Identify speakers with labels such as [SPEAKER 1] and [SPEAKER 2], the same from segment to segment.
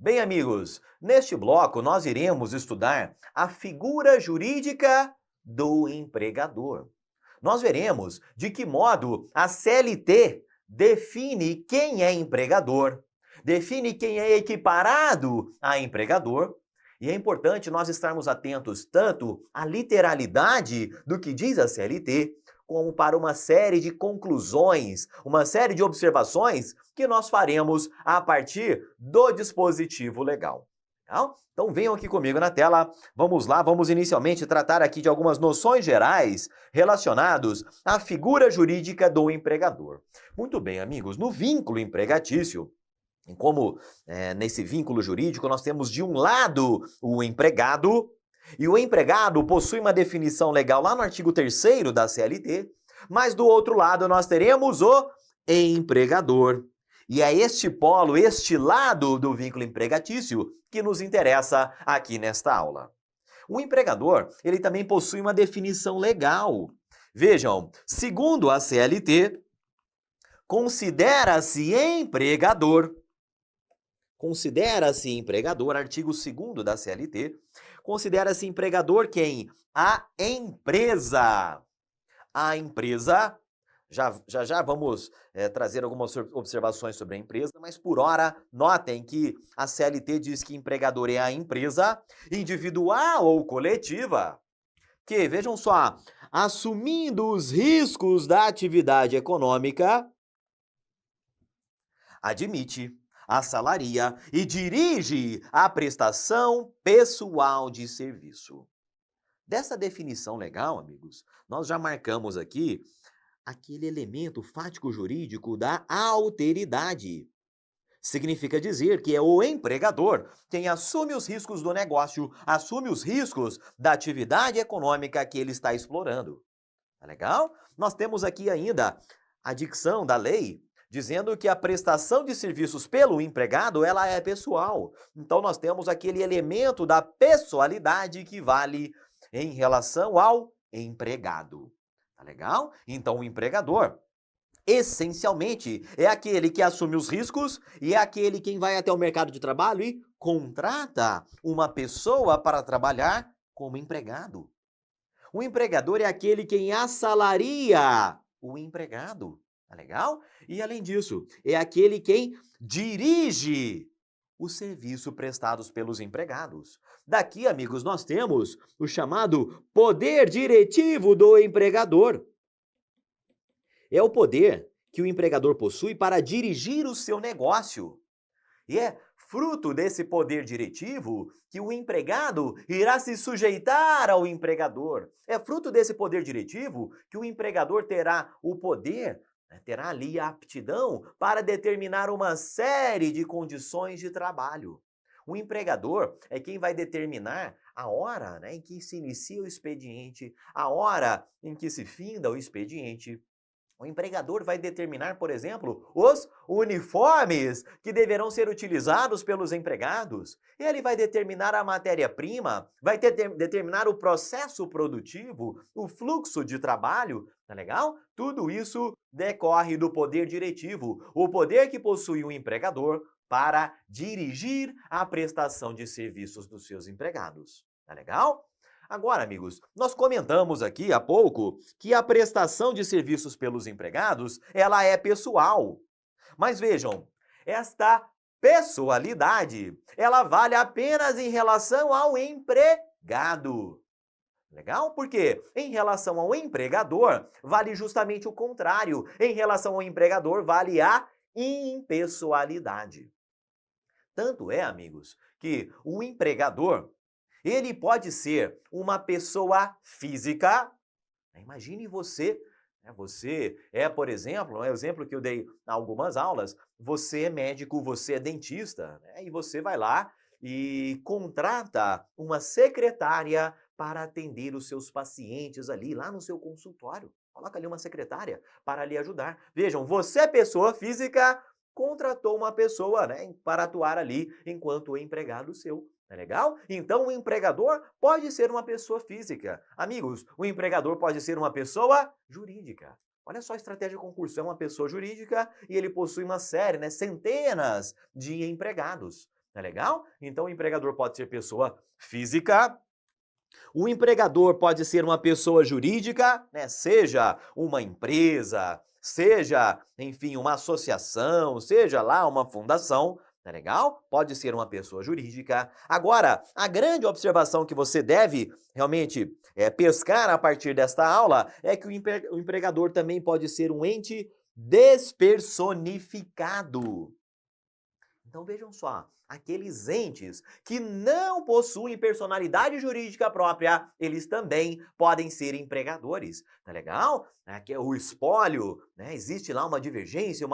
[SPEAKER 1] Bem, amigos, neste bloco nós iremos estudar a figura jurídica do empregador. Nós veremos de que modo a CLT define quem é empregador, define quem é equiparado a empregador, e é importante nós estarmos atentos tanto à literalidade do que diz a CLT, como para uma série de conclusões, uma série de observações que nós faremos a partir do dispositivo legal. Legal? Então venham aqui comigo na tela, vamos lá, vamos inicialmente tratar aqui de algumas noções gerais relacionadas à figura jurídica do empregador. Muito bem, amigos, no vínculo empregatício, como nesse vínculo jurídico nós temos de um lado o empregado, e o empregado possui uma definição legal lá no artigo 3º da CLT, mas do outro lado nós teremos o empregador. E é este polo, este lado do vínculo empregatício que nos interessa aqui nesta aula. O empregador, ele também possui uma definição legal. Vejam, segundo a CLT, considera-se empregador, artigo 2º da CLT, considera-se empregador quem? A empresa. A empresa, já vamos trazer algumas observações sobre a empresa, mas por hora, notem que a CLT diz que empregador é a empresa, individual ou coletiva, que, vejam só, assumindo os riscos da atividade econômica, admite, assalaria e dirige a prestação pessoal de serviço. Dessa definição legal, amigos, nós já marcamos aqui aquele elemento fático-jurídico da alteridade. Significa dizer que é o empregador quem assume os riscos do negócio, assume os riscos da atividade econômica que ele está explorando. Tá legal? Nós temos aqui ainda a dicção da lei dizendo que a prestação de serviços pelo empregado, ela é pessoal. Então nós temos aquele elemento da pessoalidade que vale em relação ao empregado. Tá legal? Então o empregador, essencialmente, é aquele que assume os riscos e é aquele quem vai até o mercado de trabalho e contrata uma pessoa para trabalhar como empregado. O empregador é aquele quem assalaria o empregado. Tá legal? E além disso, é aquele quem dirige o serviço prestados pelos empregados. Daqui, amigos, nós temos o chamado poder diretivo do empregador. É o poder que o empregador possui para dirigir o seu negócio. E é fruto desse poder diretivo que o empregado irá se sujeitar ao empregador. É fruto desse poder diretivo que o empregador terá o poder, terá ali a aptidão para determinar uma série de condições de trabalho. O empregador é quem vai determinar a hora, em que se inicia o expediente, a hora em que se finda o expediente. O empregador vai determinar, por exemplo, os uniformes que deverão ser utilizados pelos empregados. Ele vai determinar a matéria-prima, vai determinar o processo produtivo, o fluxo de trabalho, tá legal? Tudo isso decorre do poder diretivo, o poder que possui o empregador para dirigir a prestação de serviços dos seus empregados. Tá legal? Agora, amigos, nós comentamos aqui há pouco que a prestação de serviços pelos empregados, ela é pessoal. Mas vejam, esta pessoalidade, ela vale apenas em relação ao empregado. Legal? Porque em relação ao empregador, vale justamente o contrário. Em relação ao empregador, vale a impessoalidade. Tanto é, amigos, que o empregador, ele pode ser uma pessoa física. Imagine você, você é, por exemplo, um exemplo que eu dei em algumas aulas, você é médico, você é dentista, e você vai lá e contrata uma secretária para atender os seus pacientes ali, lá no seu consultório. Coloca ali uma secretária para lhe ajudar. Vejam, você é pessoa física, contratou uma pessoa, para atuar ali enquanto empregado seu. É legal? Então, o empregador pode ser uma pessoa física. Amigos, o empregador pode ser uma pessoa jurídica. Olha só a estratégia de concurso. É uma pessoa jurídica e ele possui uma série, centenas de empregados. tá legal? Então o empregador pode ser pessoa física, o empregador pode ser uma pessoa jurídica, né? Seja uma empresa, seja, enfim, uma associação, seja lá uma fundação, tá legal? Pode ser uma pessoa jurídica. Agora, a grande observação que você deve realmente pescar a partir desta aula é que o empregador também pode ser um ente despersonificado. Então vejam só, aqueles entes que não possuem personalidade jurídica própria, eles também podem ser empregadores, tá legal? Aqui é o espólio, né? Existe lá uma divergência,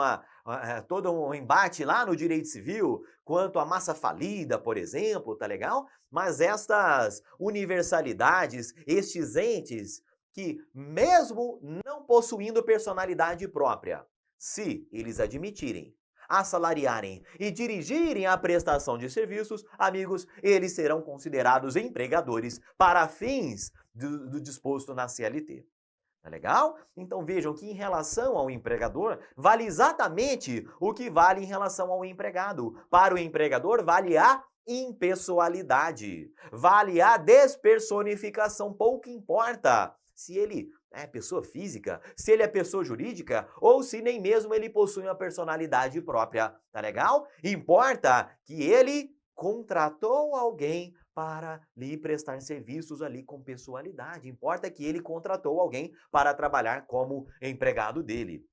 [SPEAKER 1] todo um embate lá no direito civil quanto à massa falida, por exemplo, tá legal? Mas estas universalidades, estes entes que mesmo não possuindo personalidade própria, se eles admitirem, assalariarem e dirigirem a prestação de serviços, amigos, eles serão considerados empregadores para fins do disposto na CLT. Tá legal? Então vejam que em relação ao empregador, vale exatamente o que vale em relação ao empregado. Para o empregador, vale a impessoalidade, vale a despersonificação, pouco importa se ele é pessoa física, se ele é pessoa jurídica ou se nem mesmo ele possui uma personalidade própria, tá legal? Importa que ele contratou alguém para lhe prestar serviços ali com pessoalidade. Importa que ele contratou alguém para trabalhar como empregado dele.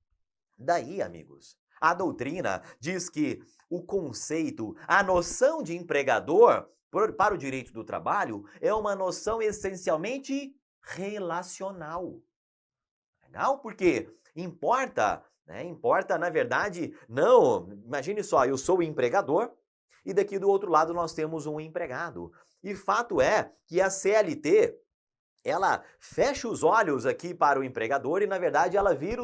[SPEAKER 1] Daí, amigos, a doutrina diz que o conceito, a noção de empregador para o direito do trabalho é uma noção essencialmente relacional. Legal? Porque importa, né? Importa, na verdade, não. Imagine só, eu sou o empregador e daqui do outro lado nós temos um empregado. E fato é que a CLT, ela fecha os olhos aqui para o empregador e, na verdade, ela vira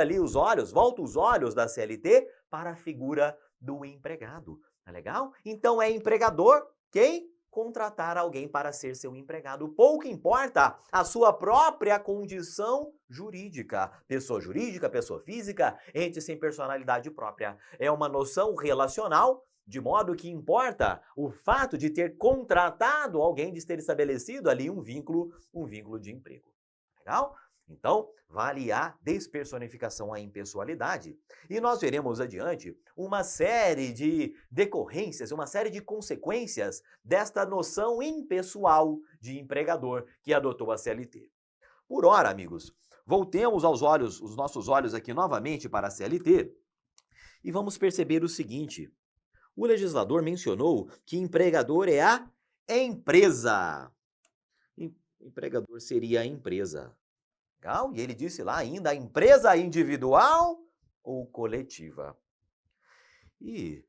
[SPEAKER 1] ali os olhos, volta os olhos da CLT para a figura do empregado. Tá legal? Então é empregador quem contratar alguém para ser seu empregado. Pouco importa a sua própria condição jurídica. Pessoa jurídica, pessoa física, ente sem personalidade própria. É uma noção relacional, de modo que importa o fato de ter contratado alguém, de ter estabelecido ali um vínculo de emprego. Legal? Então, vale a despersonificação, a impessoalidade. E nós veremos adiante uma série de decorrências, uma série de consequências desta noção impessoal de empregador que adotou a CLT. Por ora, amigos, voltemos os nossos olhos aqui novamente para a CLT e vamos perceber o seguinte: o legislador mencionou que empregador é a empresa. Empregador seria a empresa. Legal? E ele disse lá ainda a empresa individual ou coletiva. E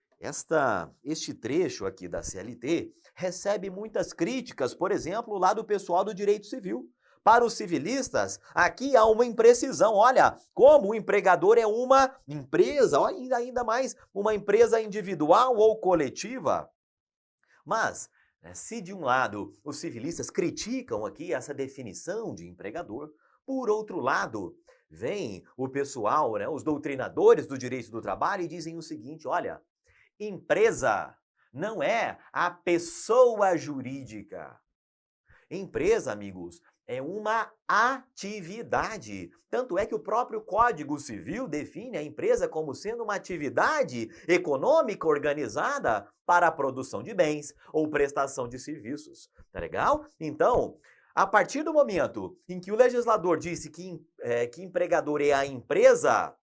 [SPEAKER 1] este trecho aqui da CLT recebe muitas críticas, por exemplo, lá do pessoal do direito civil. Para os civilistas, aqui há uma imprecisão. Olha, como o empregador é uma empresa, olha, ainda mais, uma empresa individual ou coletiva. Mas, se de um lado os civilistas criticam aqui essa definição de empregador, por outro lado, vem o pessoal, os doutrinadores do direito do trabalho e dizem o seguinte: olha, empresa não é a pessoa jurídica. Empresa, amigos, é uma atividade. Tanto é que o próprio Código Civil define a empresa como sendo uma atividade econômica organizada para a produção de bens ou prestação de serviços. Tá legal? Então, a partir do momento em que o legislador disse que empregador é a empresa,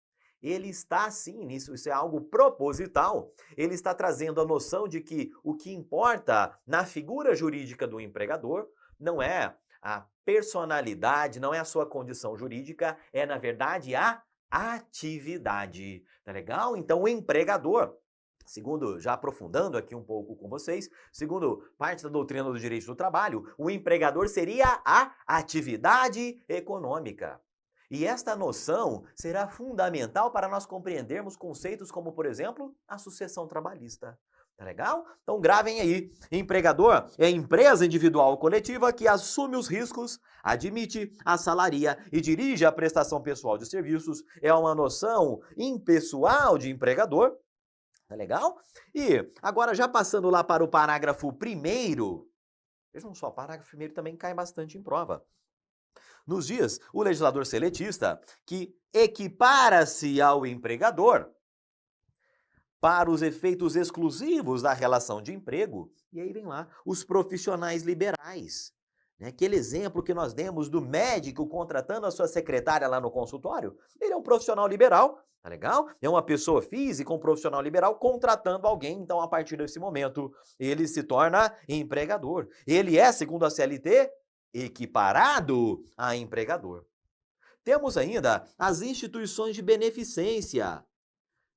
[SPEAKER 1] ele está sim, isso é algo proposital, ele está trazendo a noção de que o que importa na figura jurídica do empregador não é a personalidade, não é a sua condição jurídica, é na verdade a atividade. Tá legal? Então o empregador, segundo, já aprofundando aqui um pouco com vocês, segundo parte da doutrina do direito do trabalho, o empregador seria a atividade econômica. E esta noção será fundamental para nós compreendermos conceitos como, por exemplo, a sucessão trabalhista. Tá legal? Então gravem aí. Empregador é empresa individual ou coletiva que assume os riscos, admite, assalaria e dirige a prestação pessoal de serviços. É uma noção impessoal de empregador. Tá legal? E agora já passando lá para o parágrafo primeiro, vejam só, o parágrafo primeiro também cai bastante em prova. Nos dias, o legislador seletista, que equipara-se ao empregador para os efeitos exclusivos da relação de emprego, e aí vem lá os profissionais liberais. Né? Aquele exemplo que nós demos do médico contratando a sua secretária lá no consultório, ele é um profissional liberal, tá legal? É uma pessoa física, um profissional liberal contratando alguém, então a partir desse momento ele se torna empregador. Ele é, segundo a CLT, equiparado a empregador. Temos ainda as instituições de beneficência.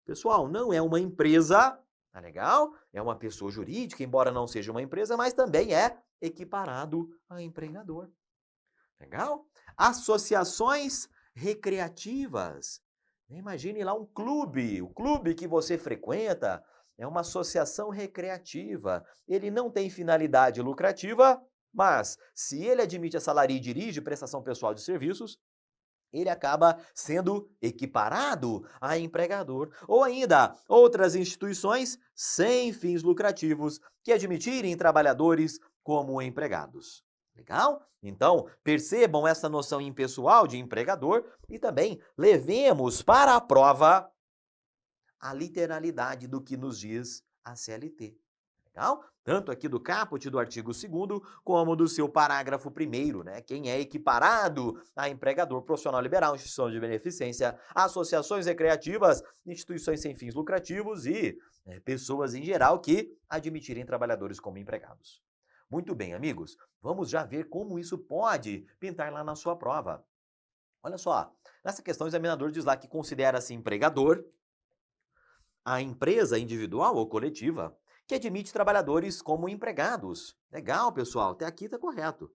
[SPEAKER 1] Pessoal, não é uma empresa, tá legal? É uma pessoa jurídica, embora não seja uma empresa, mas também é equiparado a empregador. Legal? Associações recreativas. Imagine lá um clube, o clube que você frequenta é uma associação recreativa. Ele não tem finalidade lucrativa, mas se ele admite a salaria e dirige prestação pessoal de serviços, ele acaba sendo equiparado a empregador. Ou ainda, outras instituições sem fins lucrativos que admitirem trabalhadores como empregados. Legal? Então, percebam essa noção impessoal de empregador e também levemos para a prova a literalidade do que nos diz a CLT. Legal? Tanto aqui do caput do artigo 2º, como do seu parágrafo 1º, né? Quem é equiparado a empregador, profissional liberal, instituição de beneficência, associações recreativas, instituições sem fins lucrativos e pessoas em geral que admitirem trabalhadores como empregados. Muito bem, amigos, vamos já ver como isso pode pintar lá na sua prova. Olha só, nessa questão o examinador diz lá que considera-se empregador a empresa individual ou coletiva que admite trabalhadores como empregados. Legal, pessoal, até aqui está correto.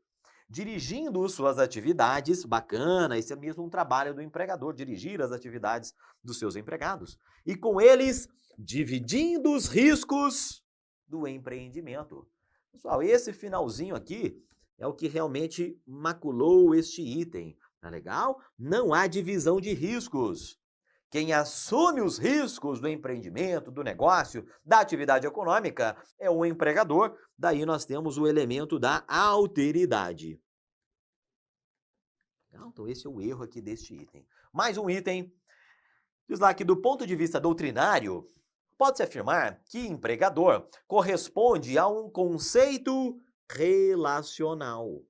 [SPEAKER 1] Dirigindo suas atividades, bacana, esse é mesmo um trabalho do empregador, dirigir as atividades dos seus empregados. E com eles, dividindo os riscos do empreendimento. Pessoal, esse finalzinho aqui é o que realmente maculou este item, tá legal? Não há divisão de riscos. Quem assume os riscos do empreendimento, do negócio, da atividade econômica é o empregador. Daí nós temos o elemento da alteridade. Então esse é o erro aqui deste item. Mais um item, diz lá que do ponto de vista doutrinário, pode-se afirmar que empregador corresponde a um conceito relacional,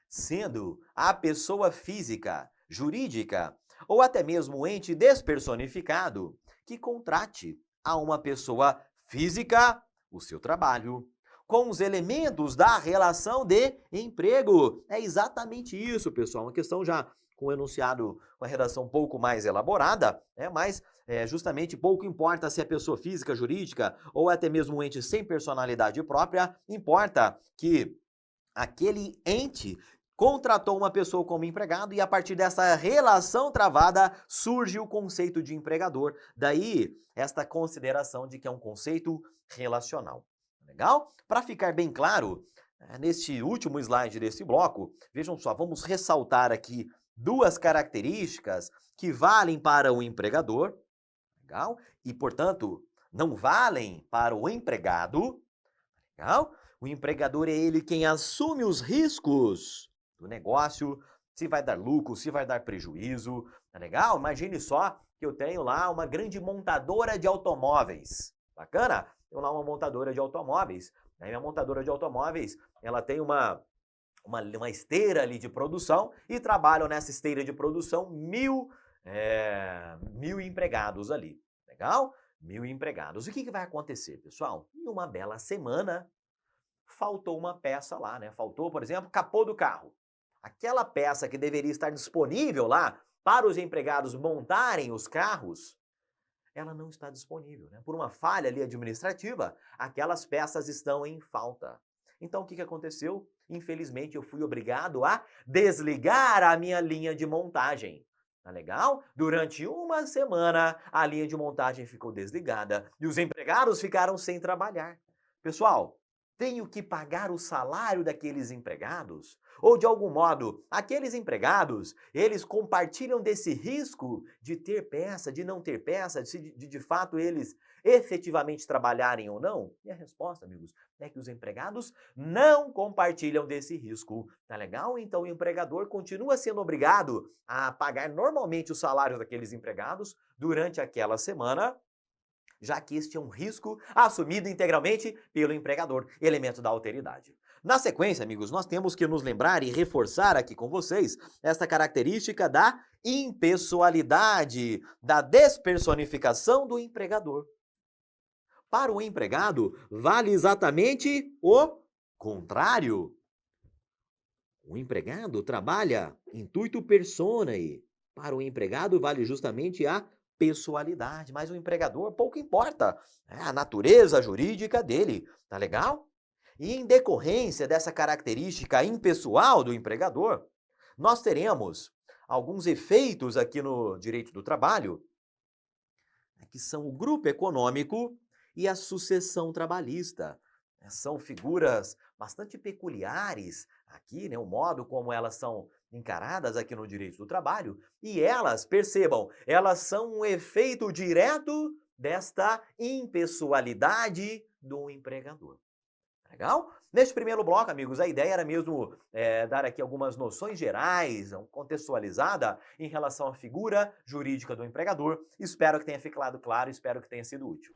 [SPEAKER 1] sendo a pessoa física, jurídica, ou até mesmo o ente despersonificado que contrate a uma pessoa física o seu trabalho, com os elementos da relação de emprego. É exatamente isso, pessoal. Uma questão já com o enunciado, com a redação um pouco mais elaborada, mas justamente pouco importa se é pessoa física, jurídica ou até mesmo um ente sem personalidade própria, importa que aquele ente contratou uma pessoa como empregado e a partir dessa relação travada surge o conceito de empregador. Daí, esta consideração de que é um conceito relacional. Legal? Para ficar bem claro, neste último slide desse bloco, vejam só, vamos ressaltar aqui duas características que valem para o empregador, legal? E, portanto, não valem para o empregado, legal? O empregador é ele quem assume os riscos do negócio, se vai dar lucro, se vai dar prejuízo, tá legal? Imagine só que eu tenho lá uma grande montadora de automóveis, bacana? Tenho lá uma montadora de automóveis, né? Minha montadora de automóveis, ela tem uma esteira ali de produção e trabalham nessa esteira de produção 1.000 empregados ali, legal? 1.000 empregados. O que vai acontecer, pessoal? Em uma bela semana, faltou uma peça lá, né? Faltou, por exemplo, capô do carro. Aquela peça que deveria estar disponível lá para os empregados montarem os carros, ela não está disponível, né? Por uma falha ali administrativa, aquelas peças estão em falta. Então, o que aconteceu? Infelizmente, eu fui obrigado a desligar a minha linha de montagem. Tá legal? Durante uma semana, a linha de montagem ficou desligada e os empregados ficaram sem trabalhar. Pessoal, Tenho que pagar o salário daqueles empregados? Ou, de algum modo, aqueles empregados, eles compartilham desse risco de ter peça, de não ter peça, de fato eles efetivamente trabalharem ou não? E a resposta, amigos, é que os empregados não compartilham desse risco. Tá legal? Então o empregador continua sendo obrigado a pagar normalmente os salários daqueles empregados durante aquela semana, já que este é um risco assumido integralmente pelo empregador, elemento da alteridade. Na sequência, amigos, nós temos que nos lembrar e reforçar aqui com vocês esta característica da impessoalidade, da despersonificação do empregador. Para o empregado, vale exatamente o contrário. O empregado trabalha intuito personae. Para o empregado, vale justamente a pessoalidade, mas o empregador pouco importa, é a natureza jurídica dele, tá legal? E em decorrência dessa característica impessoal do empregador, nós teremos alguns efeitos aqui no direito do trabalho, que são o grupo econômico e a sucessão trabalhista. São figuras bastante peculiares aqui, né, o modo como elas são encaradas aqui no direito do trabalho, e elas, percebam, elas são um efeito direto desta impessoalidade do empregador. Legal? Neste primeiro bloco, amigos, a ideia era mesmo dar aqui algumas noções gerais, contextualizada em relação à figura jurídica do empregador. Espero que tenha ficado claro, espero que tenha sido útil.